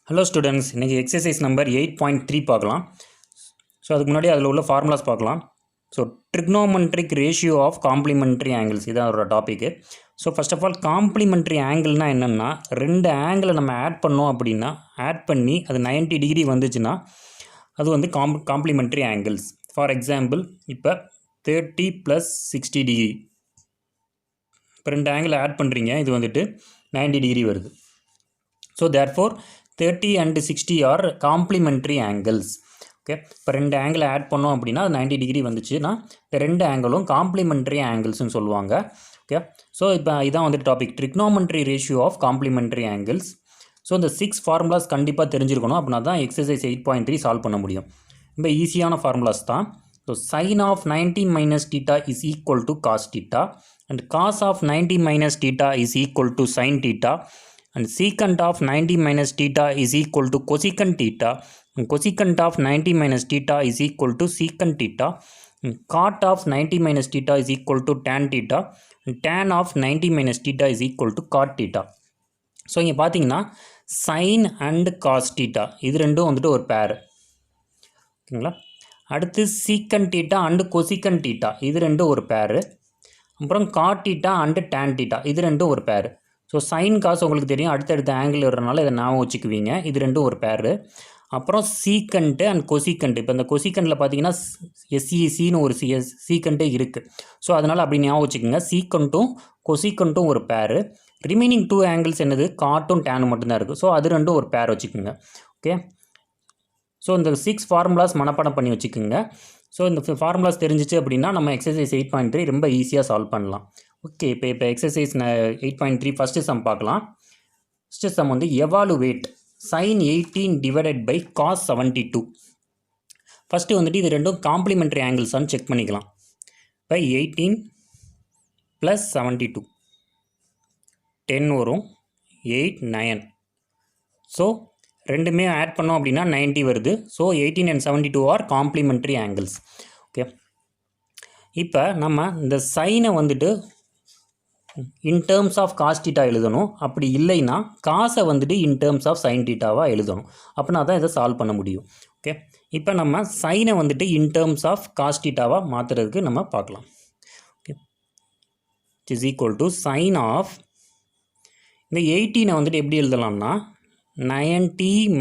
Hello students, இன்றைக்கி exercise number 8.3 பார்க்கலாம். So அதுக்கு முன்னாடி அதில் உள்ள ஃபார்முலாஸ் பார்க்கலாம். So trigonometric ratio of complementary angles இதான் ஒரு topic. So first of all complementary ஆங்கிள்னால் என்னென்னா, ரெண்டு ஆங்கிளை நம்ம ஆட் பண்ணோம் அப்படின்னா, ஆட் பண்ணி அது 90 டிகிரி வந்துச்சுன்னா அது வந்து காம்ப்ளிமெண்ட்ரி ஆங்கிள்ஸ். ஃபார் எக்ஸாம்பிள், இப்போ 30 + 60 டிகிரி, இப்போ ரெண்டு ஆங்கிள் ஆட் பண்ணுறீங்க, இது வந்துட்டு 90 டிகிரி வருது. So therefore 30 and 60 R complementary angles. Okay, இப்போ ரெண்டு ஆங்கிள் ஆட் பண்ணோம் அப்படின்னா 90 டிகிரி வந்துச்சுன்னா இந்த ரெண்டு ஆங்கிளும் காம்ப்ளிமெண்ட்ரி ஆங்கிள்ஸ்னு சொல்லுவாங்க. ஓகே, ஸோ இப்போ இதான் வந்துட்டு topic, trigonometry ratio of complementary angles. So இந்த 6 ஃபார்முலாஸ் கண்டிப்பாக தெரிஞ்சிருக்கணும், அப்படின்னா தான் எக்ஸசைஸ் 8.3 சால்வ் பண்ண முடியும். ரொம்ப ஈஸியான ஃபார்முலாஸ் தான். So sin of 90 - theta is equal to cos theta and cos of 90 - theta is equal to sin theta and secant of 90 - theta is equal to cosecant theta and cosecant of 90 - theta is equal to secant theta and cot of 90 - theta is equal to tan theta and tan of 90 - theta is equal to cot theta. So இங்கே பார்த்தீங்கன்னா sin and cos theta இது ரெண்டும் வந்துட்டு ஒரு பேர். ஓகேங்களா, அடுத்து secant theta and cosecant theta இது ரெண்டும் ஒரு பேர். அப்புறம் cot theta and tan theta இது ரெண்டும் ஒரு பேர். ஸோ சைன் காசு உங்களுக்கு தெரியும், அடுத்தடுத்த ஆங்கிள் வர்றதுனால இதை ஞாபகம் வச்சுக்குவீங்க, இது ரெண்டும் ஒரு பேர். அப்புறம் சீக்கண்ட்டு அண்ட் கொசிக்கண்ட்டு, இப்போ இந்த கொசிக்கண்ட்டில் பார்த்தீங்கன்னா எஸ்இசின்னு ஒரு சீக்கண்ட்டே இருக்குது. ஸோ அதனால் அப்படி ஞாபகம் வச்சுக்கோங்க, சீக்கண்ட்டும் கொசிக்கண்ட்டும் ஒரு பேர். ரிமைனிங் 2 ஆங்கிள்ஸ் என்னது, காட்டும் டேனும் மட்டும்தான் இருக்குது. ஸோ அது ரெண்டும் ஒரு பேர் வச்சுக்கோங்க. ஓகே, ஸோ இந்த 6 ஃபார்முலாஸ் மனப்பாடம் பண்ணி வச்சுக்கோங்க. ஸோ இந்த ஃபார்முலாஸ் தெரிஞ்சிச்சு அப்படின்னா நம்ம எக்ஸசைஸ் 8.3 ரொம்ப ஈஸியாக சால்வ் பண்ணலாம். ஓகே, இப்போ எக்ஸசைஸ் 8.3 ஃபஸ்ட்டு சம் பார்க்கலாம். ஃபஸ்ட்டு சம் வந்து evaluate sin 18 divided by cos 72. First வந்துட்டு இது ரெண்டும் காம்ப்ளிமெண்ட்ரி ஆங்கிள்ஸான்னு செக் பண்ணிக்கலாம். இப்போ 18 + 72 10 வரும், 8 9. ஸோ ரெண்டுமே ஆட் பண்ணோம் அப்படின்னா 90 வருது. So 18 and 72 are complementary angles. Okay, இப்போ நம்ம இந்த சைனை வந்துட்டு in terms of cos theta எழுதணும், அப்படி இல்லைன்னா காசை வந்துட்டு இன் டேர்ம்ஸ் ஆஃப் சைன் டீட்டாவாக எழுதணும், அப்படின்னா தான் இதை சால்வ் பண்ண முடியும். ஓகே, இப்போ நம்ம சைனை வந்துட்டு இன் டேர்ம்ஸ் ஆஃப் காஸ் டீட்டாவாக மாற்றுறதுக்கு நம்ம பார்க்கலாம். Okay, is equal to sine of இந்த 18 வந்துட்டு எப்படி எழுதலாம்னா 90 -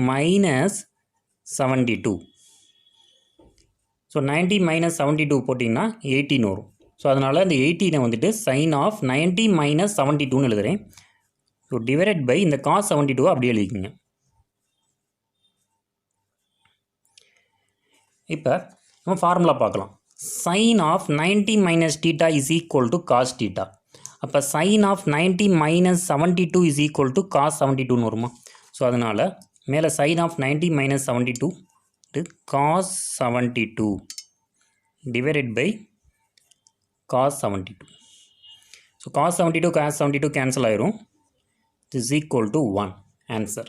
72. ஸோ 90 - 72 போட்டிங்கன்னா 18 வரும். ஸோ அதனால் இந்த 18 வந்துட்டு சைன் ஆஃப் 90 - 72ன்னு எழுதுகிறேன். ஸோ டிவைடட் பை இந்த காஸ் 72 அப்படியே எழுதிக்கிங்க. இப்போ நம்ம ஃபார்முலா பார்க்கலாம். Sine of 90 - theta is equal to cos theta. அப்போ sine of 90 - 72 is equal to cos 72ன்னு வருமா? ஸோ அதனால் மேலே sine of 90 - 72 cos 72 divided by cos 72. So cos 72 cos 72 cancel ஆயிரும். Is equal to 1 answer.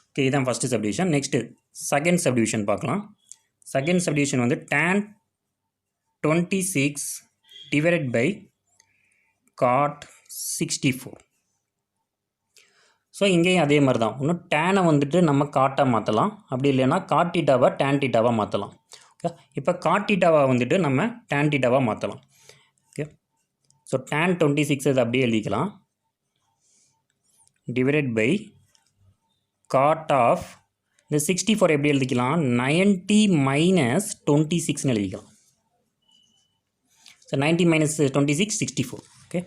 Okay, இதுதான் first subdivision. Next second subdivision பார்க்கலாம். Second subdivision வந்து tan 26 divided by cot 64. So இங்கேயும் அதே மாதிரி தான், இன்னும் டேனை வந்துட்டு நம்ம காட்டாக மாற்றலாம், அப்படி இல்லைன்னா காட் டீட்டாவை டேன் டீட்டாவாக மாற்றலாம். ஓகே, இப்போ காட் டீட்டாவாக வந்துட்டு நம்ம டேன் டீட்டாவாக மாற்றலாம். ஓகே, ஸோ tan 26 அது அப்படியே எழுதிக்கலாம், டிவைடட் பை காட் ஆஃப் இந்த 64 எப்படி எழுதிக்கலாம், 90 - 26ன்னு எழுதிக்கலாம். ஸோ 90 - 26 64. ஓகே,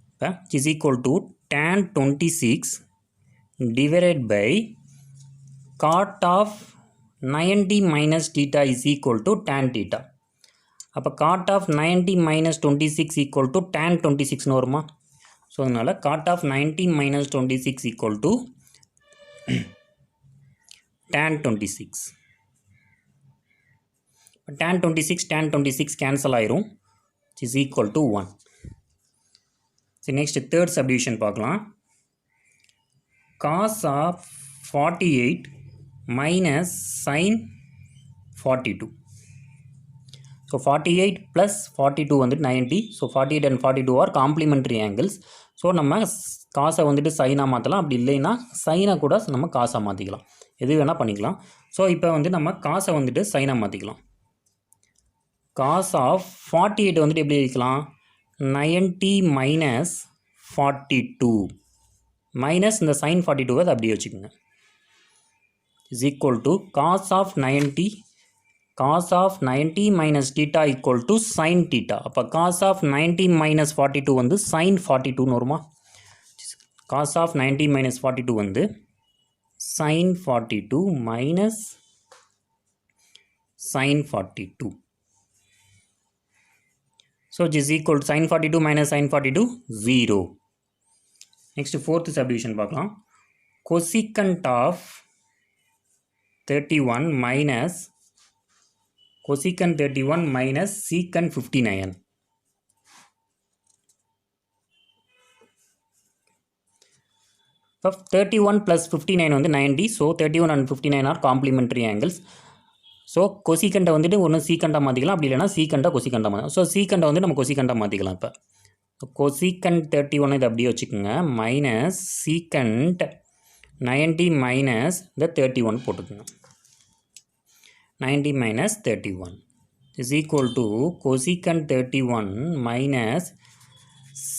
இப்போ is equal to tan 26 divided by cot of 90 - theta is equal to tan theta. அப்போ cot of 90 - 26 equal to tan 26ன்னு வருமா? ஸோ அதனால் cot of 90 - 26 equal to tan 26. tan 26 cancel ஆயிரும், is equal to 1. சரி, next third subdivision பார்க்கலாம். cos of 48 minus sin 42. So 48 + 42 வந்துட்டு 90. So 48 and 42 R complementary angles. So நம்ம காசை வந்துட்டு சைனாக மாற்றலாம், அப்படி இல்லைன்னா சைனை கூட நம்ம காசாக மாற்றிக்கலாம், எது வேணால் பண்ணிக்கலாம். ஸோ இப்போ வந்து நம்ம காசை வந்துட்டு சைனாக மாற்றிக்கலாம். காஸ் ஆஃப் 48 வந்துட்டு எப்படி எழுதிக்கலாம், 90 மைனஸ் 42 மைனஸ் இந்த சைன் 42 அதை அப்படியே வச்சுக்கோங்க, is equal to cos of 90 minus theta equal to sine theta. அப்போ காஸ் ஆஃப் 90 மைனஸ் 42 வந்து சைன் 42ன்னு வருமா. காஸ் ஆஃப் 90 மைனஸ் 42 வந்து sine 42 minus sine 42. So it is equal to sin 42 minus sin 42 0. Next fourth subdivision பார்க்கலாம். Cosecant of 31 minus cosecant 31 minus secant 59. So 31 plus 59 வந்து 90. So 31 and 59 are complementary angles. So கொசிகண்டை வந்துட்டு ஒன்று சீக்கண்டாக மாற்றிக்கலாம், அப்படி இல்லைனா சீக்கண்டை கொசிகண்டாக மாற்றலாம். So சீக்கண்டை வந்து நம்ம கொசிகண்டாக மாற்றிக்கலாம். இப்போ கொசிகண்ட் 31 இது அப்படியே வச்சுக்கோங்க, மைனஸ் சீக்கண்ட் 90 மைனஸ் இந்த 31 போட்டுக்கோங்க, 90 minus 31 is equal to cosecant 31 minus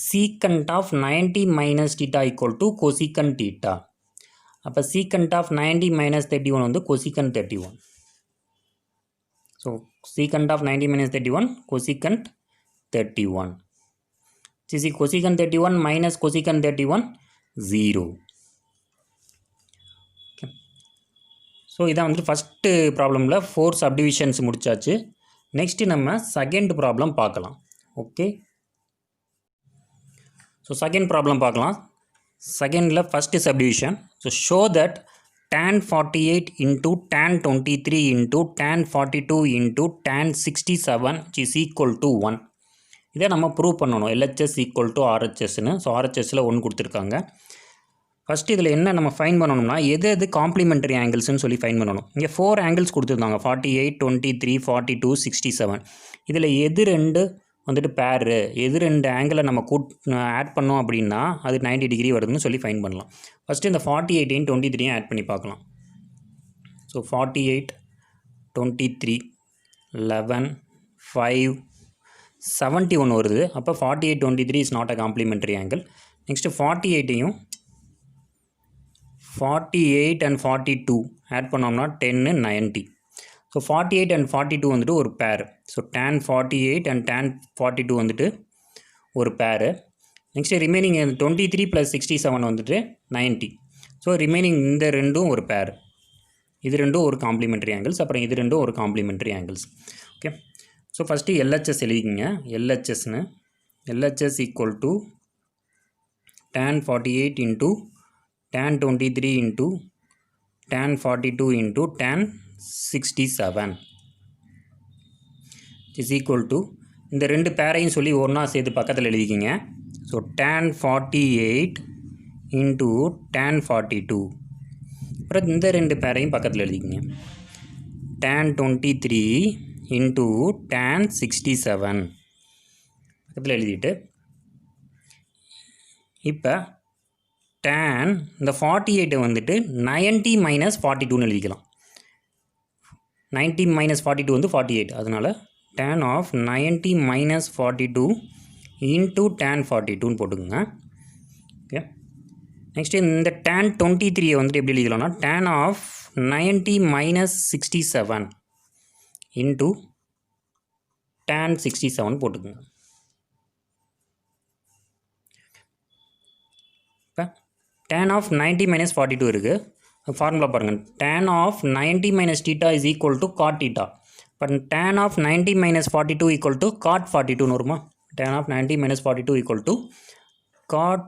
secant of 90 minus theta equal to cosecant theta. அப்போ சீக்கண்ட் ஆஃப் 90 மைனஸ் 31 வந்து cosecant 31. So secant of 90 minus 31 cosecant 31. This is cosecant 31 minus cosecant 31 0. Okay. So இதான் வந்து first ப்ராப்ளமில் 4 subdivisions முடிச்சாச்சு. Next நம்ம second problem பார்க்கலாம். Okay, so second problem பார்க்கலாம். செகண்டில் first subdivision. So show that tan 48 into tan 23 into tan 42 into tan 67 is equal to 1. இதை நம்ம prove பண்ணணும், LHS equal to RHSன்னு. ஸோ RHSல 1 கொடுத்துருக்காங்க. ஃபஸ்ட்டு இதில் என்ன நம்ம ஃபைன் பண்ணணும்னா எது காம்ப்ளிமெண்டரி ஆங்கிள்ஸ்னு சொல்லி ஃபைன் பண்ணணும். இங்கே 4 ஆங்கிள்ஸ் கொடுத்துருந்தாங்க, 48, 23, 42, 67. இதில் எது ரெண்டு வந்துட்டு பேரு, எது ரெண்டு ஆங்கிளை நம்ம ஆட் பண்ணோம் அப்படின்னா அது 90 டிகிரி வருதுன்னு சொல்லி ஃபைன் பண்ணலாம். ஃபஸ்ட்டு இந்த 48 23 ஆட் பண்ணி பார்க்கலாம். ஸோ 48 23 11 5 71 வருது. அப்போ 48 23 is not a complementary angle. Next 48 and 42 add பண்ணோம்னா 10 90. ஸோ 48 and 42 வந்துட்டு ஒரு பேர். ஸோ tan 48 and tan 42 வந்துட்டு ஒரு பேரு. நெக்ஸ்ட்டு ரிமைனிங் 23 + 67 வந்துட்டு 90. ஸோ ரிமைனிங் இந்த ரெண்டும் ஒரு பேர். இது ரெண்டும் ஒரு காம்ப்ளிமெண்டரி ஆங்கிள்ஸ், அப்புறம் இது ரெண்டும் ஒரு complementary angles. Okay, so first LHS எழுதிக்கிங்க. LHSன்னு LHS equal to tan 48 into tan 23 into tan 42 into tan 67 is equal to இந்த ரெண்டு பேரையும் சொல்லி ஒன்றா சேர்த்து பக்கத்தில் எழுதிக்கிங்க. So tan 48 into tan 42. அப்புறம் இந்த ரெண்டு பேரையும் பக்கத்தில் எழுதிக்கிங்க, tan 23 இன்ட்டு tan 67 பக்கத்தில் எழுதிட்டு இப்போ tan இந்த 48 வந்துட்டு 90 மைனஸ் 42ன்னு எழுதிக்கலாம். 90 மைனஸ் 42 வந்து 48, அதனால் tan of 90 minus 42 into tan 42ன்னு போட்டுக்கோங்க. ஓகே, நெக்ஸ்ட்டு இந்த tan 23 வந்துட்டு எப்படி எழுதிக்கலாம்னா tan of 90 minus 67 into tan 67 போட்டுக்கோங்க. இப்போ tan ஆஃப் 90 மைனஸ் 42 இருக்குது, ஃபார்முலா பாருங்கள். tan of 90 minus theta is equal to cot theta. But tan of 90 minus 42 equal to cot 42ன்னு வருமா. tan of 90 minus 42 equal to cot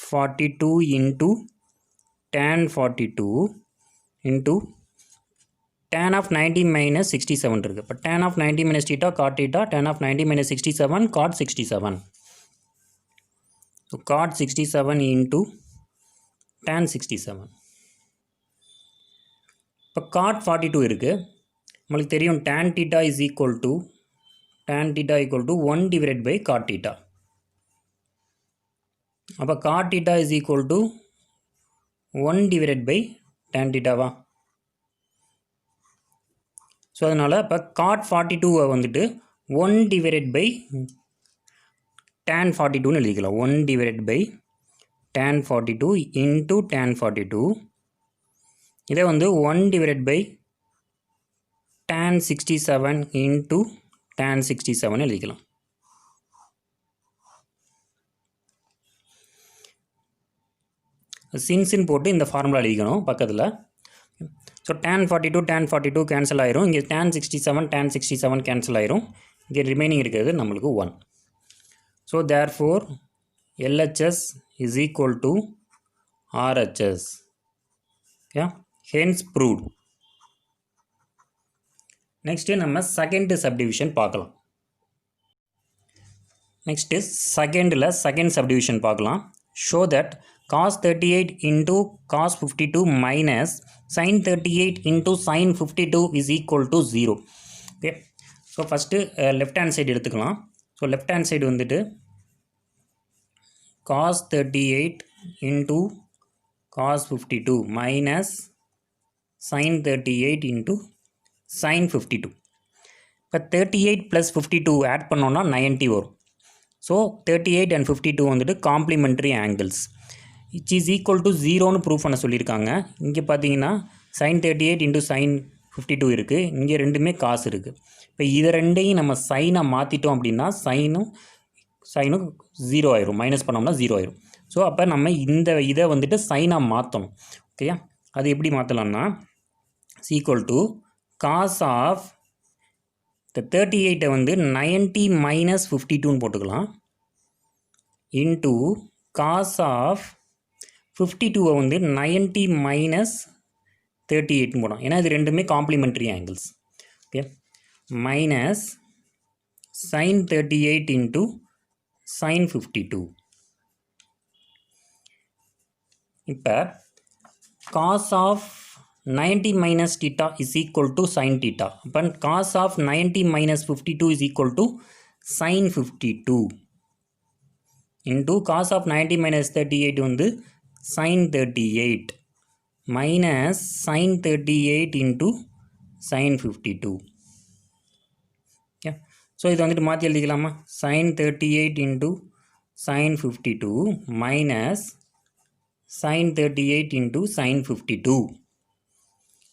42 into tan 42 into tan of 90 minus 67 இருக்குது. இப்போ tan of 90 minus theta cot theta, tan of 90 minus 67 cot 67. So cot 67 into tan 67. இப்போ God 42 இருக்குது, நம்மளுக்கு தெரியும் tan theta is equal to 1 divided by cot theta. அப்போ cot theta is equal to 1 divided by tan theta வா? So அதனால் இப்போ cot 42 வந்துட்டு 1 divided by tan 42ன்னு எழுதிக்கலாம். 1 divided by tan 42 into tan 42. இதை வந்து 1 divided by tan 67 into tan 67 எழுதிக்கலாம். சின்ஸின் போட்டு இந்த ஃபார்முலா எழுதிக்கணும் பக்கத்தில். ஸோ tan 42 கேன்சல் ஆயிரும். இங்கே tan 67 கேன்சல் ஆயிரும். இங்கே ரிமைனிங் இருக்கிறது நம்மளுக்கு 1. So therefore LHS is equal to RHS. Okay, hence proved. Next நம்ம செகண்ட் சப்டிவிஷன் பார்க்கலாம். நெக்ஸ்ட்டு செகண்ட் சப்டிவிஷன் பார்க்கலாம். Show that cos 38 into cos 52 minus sin 38 into sin 52 is equal to 0. Okay, so first left hand side எடுத்துக்கலாம். So left hand side வந்துட்டு cos 38 into cos 52 minus sin 38 into sin 52. இப்போ 38 + 52 add பண்ணோன்னா 90 வரும். So 38 and 52 வந்துட்டு complementary angles. Which is equal to 0ன்னு prove பண்ண சொல்லியிருக்காங்க. இங்கே பார்த்தீங்கன்னா sin 38 into sin 52 இருக்குது. இங்கே ரெண்டுமே காசு இருக்குது. இப்போ இதை ரெண்டையும் நம்ம சைனாக மாற்றிட்டோம் அப்படின்னா சைனும் 0 ஆயிரும். மைனஸ் பண்ணோம்னா 0 ஆயிரும். ஸோ அப்போ நம்ம இதை வந்துட்டு சைனாக மாற்றணும். ஓகேயா, அது எப்படி மாற்றலாம்னா ஈக்குவல் டு காஸ் ஆஃப் இந்த 38 வந்து 90 - 52ன்னு போட்டுக்கலாம். இன்ட்டு காஸ் ஆஃப் 52 வந்து 90 - 38ன்னு போடலாம். ஏன்னா இது ரெண்டுமே complimentary angles. Okay, minus sin 38 into sin 52. இப்போ cos of 90 minus theta is equal to sin theta. அப்போ cos of 90 minus 52 is equal to sin 52 into cos of 90 minus 38 வந்து sin 38 minus sin 38 into sin 52. Okay, so இது வந்துட்டு மாற்றி எழுதிக்கலாமா? sin 38 into sin 52 minus sin 38 into sin 52.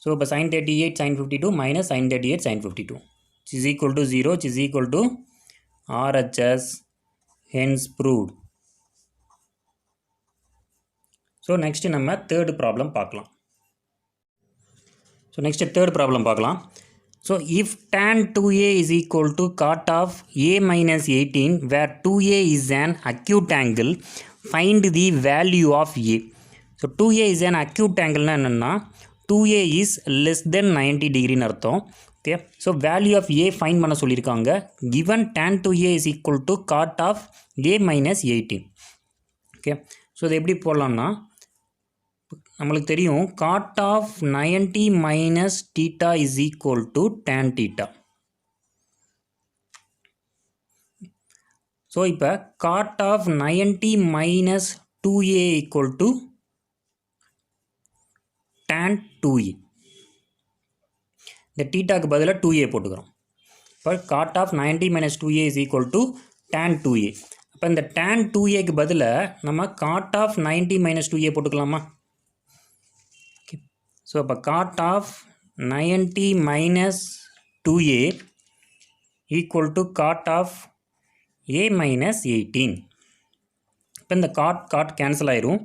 So இப்போ sin 38 sin 52 minus sin 38 sin 52 which is equal to 0, which is equal to RHS, hence proved. So next நம்ம third problem பார்க்கலாம். So next third problem பார்க்கலாம். So if tan 2a is equal to cot of a minus 18 where 2a is an acute angle, find the value of a. So 2a is an acute angle என்னென்னா 2a is less than 90 டிகிரின்னு அர்த்தம். Okay, so value of a find பண்ண சொல்லியிருக்காங்க. given tan 2a is equal to cot of a minus 18. Okay, so இது எப்படி போடலாம்னா நம்மளுக்கு தெரியும் cot of 90 minus theta is equal to tan theta. So இப்போ cot of 90 minus 2a equal to tan 2a. இந்த தீட்டாக்கு பதிலாக 2a போட்டுக்கிறோம். இப்போ cot of 90 minus 2a is equal to tan 2a. அப்போ இந்த tan 2aக்கு பதிலாக நம்ம cot of 90 minus 2a போட்டுக்கலாமா? ஸோ அப்போ cot of 90 minus 2a equal to cot of a minus 18. இப்போ இந்த cot கேன்சல் ஆயிரும்.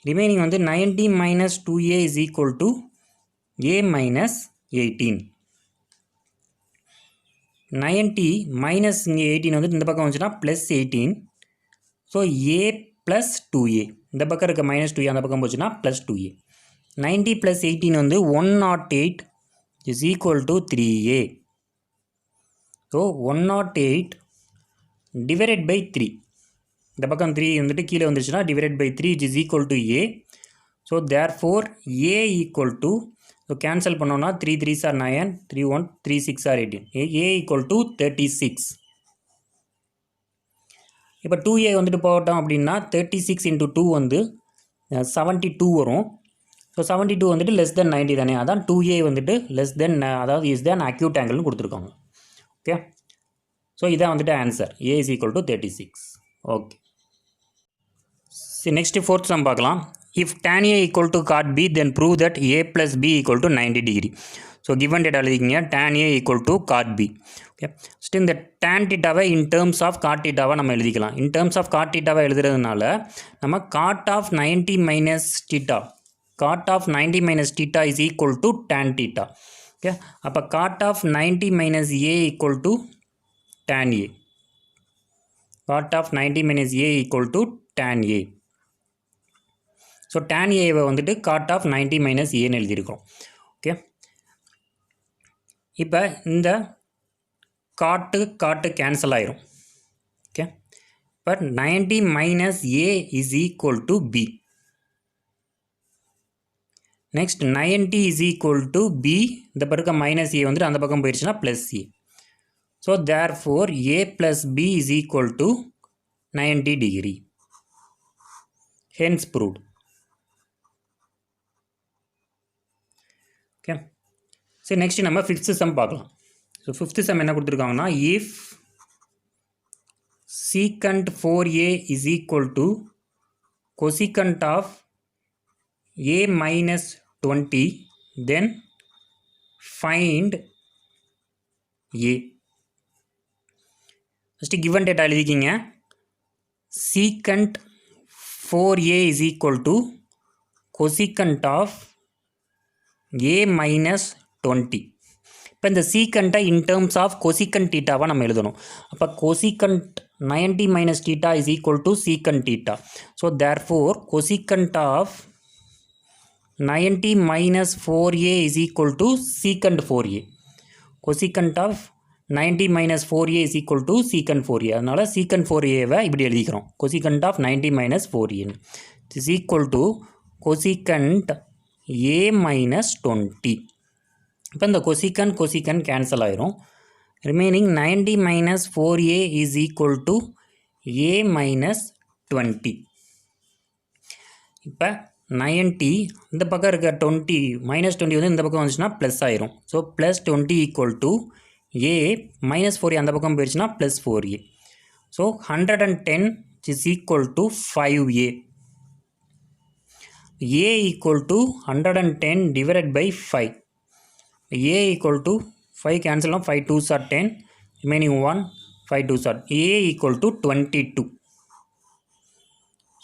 ரிமைனிங் வந்து 90 minus 2a is equal to a minus 18. 90 minus இங்கே 18 வந்து இந்த பக்கம் வந்துச்சுன்னா plus 18. So a plus 2a, இந்த பக்கம் இருக்க மைனஸ் 2a அந்த பக்கம் போச்சுன்னா ப்ளஸ் 2a. 90 + 18 வந்து 108 is equal to 3a. So 108 divided by 3, இந்த பக்கம் 3 வந்துட்டு கீழே வந்துச்சுன்னா divided by 3 is equal to a. So therefore a equal to, so cancel பண்ணோன்னா 3 3s are 9, 3 1 3 6 are 18. a equal to 36. இப்போ 2a வந்துட்டு போட்டோம் அப்படின்னா 36 into 2 வந்து 72 வரும். ஸோ 72 வந்துட்டு லெஸ் தென் 90 தானே, அதான் 2a வந்துட்டு லெஸ் தென், அதாவது இஸ் தேன் அக்யூட் ஆங்கிள்னு கொடுத்துருக்காங்க. ஓகே, ஸோ இதான் வந்துட்டு answer. a is equal to 36. Okay, சரி நெக்ஸ்ட்டு ஃபோர்த் சம் பார்க்கலாம். If tan a equal to cot b then prove that a plus b equal to 90 degree. So given data எழுதிக்கிங்க tan a equal to cot b. Okay, first இந்த tan தீட்டாவை இன் terms of God தீட்டாவை நம்ம எழுதிக்கலாம். இன் terms of God தீட்டாவை எழுதுறதுனால நம்ம cot of 90 minus theta, cot of 90 minus theta is equal to tan theta. Okay, அப்போ cot of 90 minus a equal to tan a. Cot of 90 minus a equal to tan a. So tan ஏவை வந்துட்டு God of 90 minus ஏன்னு எழுதியிருக்கோம். Okay, இப்போ இந்த காட்டு cancel ஆயிரும். Okay, இப்போ 90 minus A is equal to B. Next 90 is equal to B, இந்த பக்கம் மைனஸ் ஏ வந்துட்டு அந்த பக்கம் போயிடுச்சுன்னா plus A. So therefore A plus B is equal to 90 degree. Hence proved. Okay, சரி நெக்ஸ்ட் நம்ம ஃபிஃப்த் சம் பார்க்கலாம். So fifth sum என்ன கொடுத்துருக்காங்கன்னா, if secant 4a is equal to cosecant of a minus 20 then find a. First given data எழுதிக்கிங்க. secant 4a is equal to cosecant of a minus 20. இப்போ இந்த சீக்கண்ட்டை in terms of cosecant தீட்டாவாக நம்ம எழுதணும். அப்போ cosecant 90 minus theta is equal to secant theta. So therefore cosecant of 90 minus 4a is equal to secant 4a. Cosecant of 90 minus 4a is equal to secant 4a. அதனால் secant 4aவை இப்படி எழுதிக்கிறோம். Cosecant of 90 minus 4a is equal to cosecant a minus 20. இப்போ இந்த cosec cancel ஆயிரும். Remaining 90 minus 4a is equal to a minus 20. இப்போ 90 இந்த பக்கம் இருக்க 20 மைனஸ் 20 வந்து இந்த பக்கம் வந்துச்சுன்னா ப்ளஸ் ஆயிரும். So plus 20 equal to a minus 4a அந்த பக்கம் போயிடுச்சுன்னா plus 4a. So 110 is equal to 5a. a equal to 110 divided by 5. a equal to 5 cancel on 5 2s are 10, remaining 1 5 2s are a equal to 22.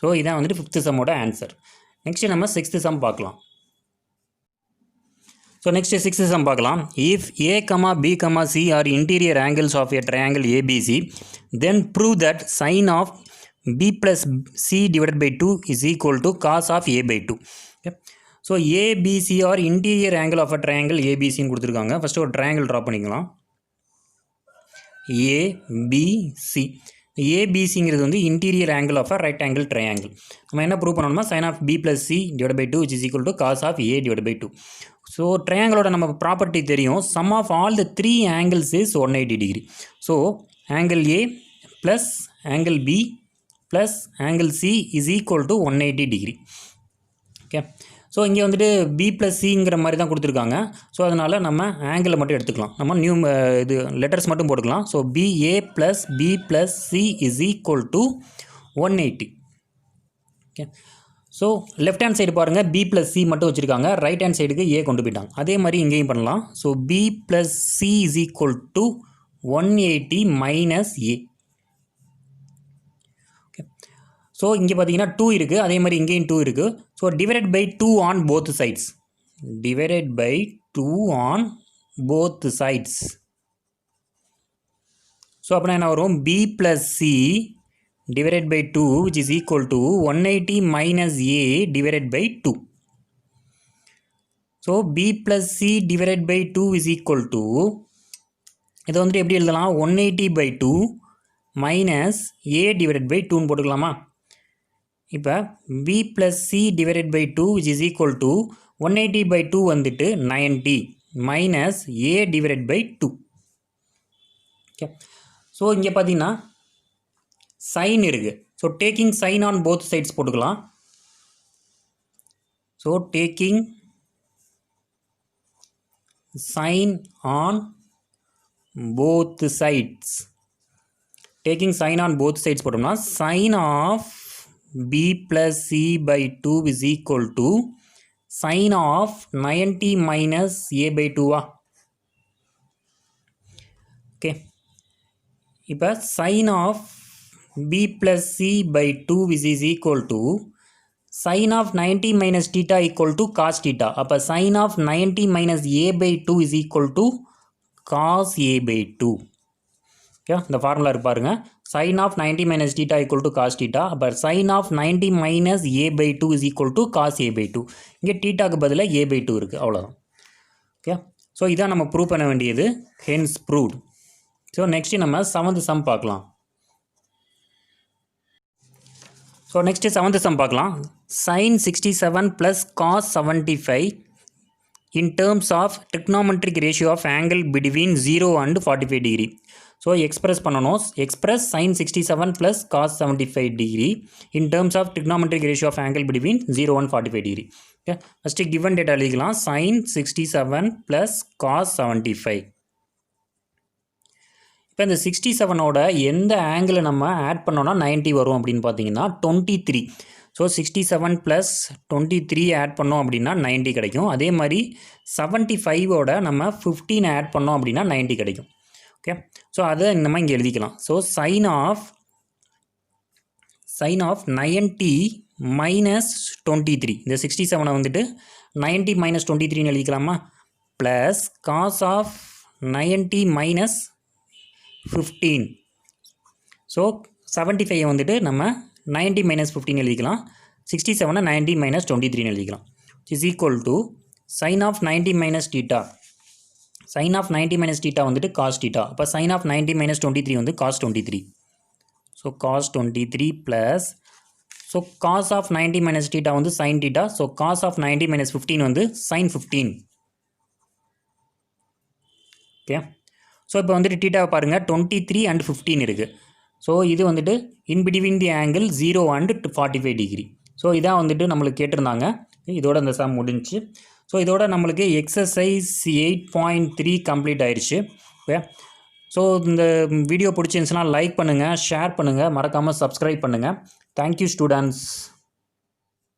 So இதான் வந்துட்டு fifth சம்மோட answer. Next நம்ம sixth sum பார்க்கலாம். So next sixth sum பார்க்கலாம். If a, b, c are interior angles of a triangle ABC then prove that sin of b plus c divided by 2 is equal to cos of a by 2. Okay. So ABC are interior angle of a triangle ஏபிசின்னு கொடுத்துருக்காங்க. First ஒரு triangle draw பண்ணிக்கலாம். ABC, ஏபிசிங்கிறது வந்து interior angle of a right angle triangle. நம்ம என்ன prove பண்ணணும்னா sine of B plus C divide by 2 is equal to cos of A divide by 2. So ட்ரையாங்கிளோட நம்ம ப்ராப்பர்ட்டி தெரியும். Sum of all the 3 angles is 180 degree. So angle A plus angle B plus angle C is equal to 180 degree. Okay, so இங்கே வந்துட்டு B plus சிங்கிற மாதிரி தான் கொடுத்துருக்காங்க. So அதனால் நம்ம ஆங்கிளை மட்டும் எடுத்துக்கலாம். நம்ம இது லெட்டர்ஸ் மட்டும் போட்டுக்கலாம். So B A plus B plus C is equal to 180. Okay, so left hand side பாருங்கள் பி ப்ளஸ் சி மட்டும் வச்சுருக்காங்க. ரைட் ஹேண்ட் சைடுக்கு ஏ கொண்டு போயிட்டாங்க. அதே மாதிரி இங்கேயும் பண்ணலாம். So B plus C is equal to 180 minus A. So இங்கே பார்த்தீங்கன்னா 2 இருக்குது, அதே மாதிரி இங்கேயும் 2 இருக்குது. So divided by 2 on both sides. Divided by 2 on both sides. So அப்படின்னா என்ன வரும்? B plus C divided by 2 which is equal to 180 minus A divided by 2. So B plus C divided by 2 is equal to, இதை வந்துட்டு எப்படி எழுதலாம்? 180 by 2 minus A divided by 2ன்னு போட்டுக்கலாமா? இப்போ b plus C divided by 2 which is equal to 180 by 2 வந்துட்டு 90 minus A divided by 2. Okay, so இங்கே பார்த்தீங்கன்னா சைன் இருக்குது. So taking sine on both sides போட்டுக்கலாம். So taking sine on both sides, taking sine on both sides போட்டோம்னா sine of b plus c by 2 is equal to sin of 90 minus a by 2. Okay, இப்போ sin of b plus c by 2 is equal to sin of 90 minus theta equal to cos theta. அப்போ sin of 90 minus a by 2 is equal to cos a by 2. Okay, இந்த formula இருப்பாருங்க. sin of 90 minus theta equal to cos theta. அப்போ sin of 90 minus a by 2 is equal to cos a by 2. இங்கே தீட்டாக்கு பதிலாக a by 2 இருக்குது, அவ்வளோதான். Okay, so இதான் நம்ம prove பண்ண வேண்டியது. Hence proved. ஸோ நெக்ஸ்ட்டு நம்ம 7th சம் பார்க்கலாம். ஸோ நெக்ஸ்ட்டு 7th சம் பார்க்கலாம். sin 67 plus cos 75 in terms of trigonometric ratio of angle between 0 and 45 degree. So express பண்ணணும். Express sin 67 plus cos 75 degree in terms of trigonometric ratio of angle between 0 and 45 degree. Okay, first given data எழுதிக்கலாம். sin 67 plus cos 75. இப்போ இந்த 67ஓட எந்த ஆங்கிளை நம்ம add பண்ணோன்னா 90 வரும் அப்படின்னு பார்த்தீங்கன்னா 23. ஸோ 67 ப்ளஸ் 23 ஆட் பண்ணோம் அப்படின்னா 90 கிடைக்கும். அதே மாதிரி 75ஓட நம்ம 15 ஆட் பண்ணோம் அப்படின்னா 90 கிடைக்கும். ஓகே, ஸோ அதை நம்ம இங்கே எழுதிக்கலாம். ஸோ சைன் ஆஃப் 90 மைனஸ் 23, இந்த 67 வந்துட்டு 90 மைனஸ் 23ன்னு எழுதிக்கலாமா, plus cos of 90 minus 15. So 75 வந்துட்டு நம்ம 90 மைனஸ் 15 எழுதிக்கலாம். 67 90 மைனஸ் 23ன்னு எழுதிக்கலாம். Is equal to sine of 90 minus theta. sin of 90 minus theta வந்துட்டு cos theta. அப்போ sin of 90 minus 23 வந்து cos 23. So cos 23 plus, so cos of 90 minus theta வந்து sin theta. So cos of 90 minus 15 வந்து sin 15. Okay, so இப்போ வந்துட்டு தீட்டாவை பாருங்கள் 23 and 15 இருக்குது. ஸோ இது வந்துட்டு in between the angle 0 and 45 degree. So இதான் வந்துட்டு நம்மளுக்கு கேட்டிருந்தாங்க. இதோட இந்த சம் முடிஞ்சு. ஸோ இதோட நம்மளுக்கு எக்ஸசைஸ் 8.3 கம்ப்ளீட் ஆயிடுச்சு. ஓகே, ஸோ இந்த வீடியோ பிடிச்சிருந்துச்சுன்னா லைக் பண்ணுங்கள், ஷேர் பண்ணுங்கள், மறக்காமல் சப்ஸ்கிரைப் பண்ணுங்கள். Thank you students.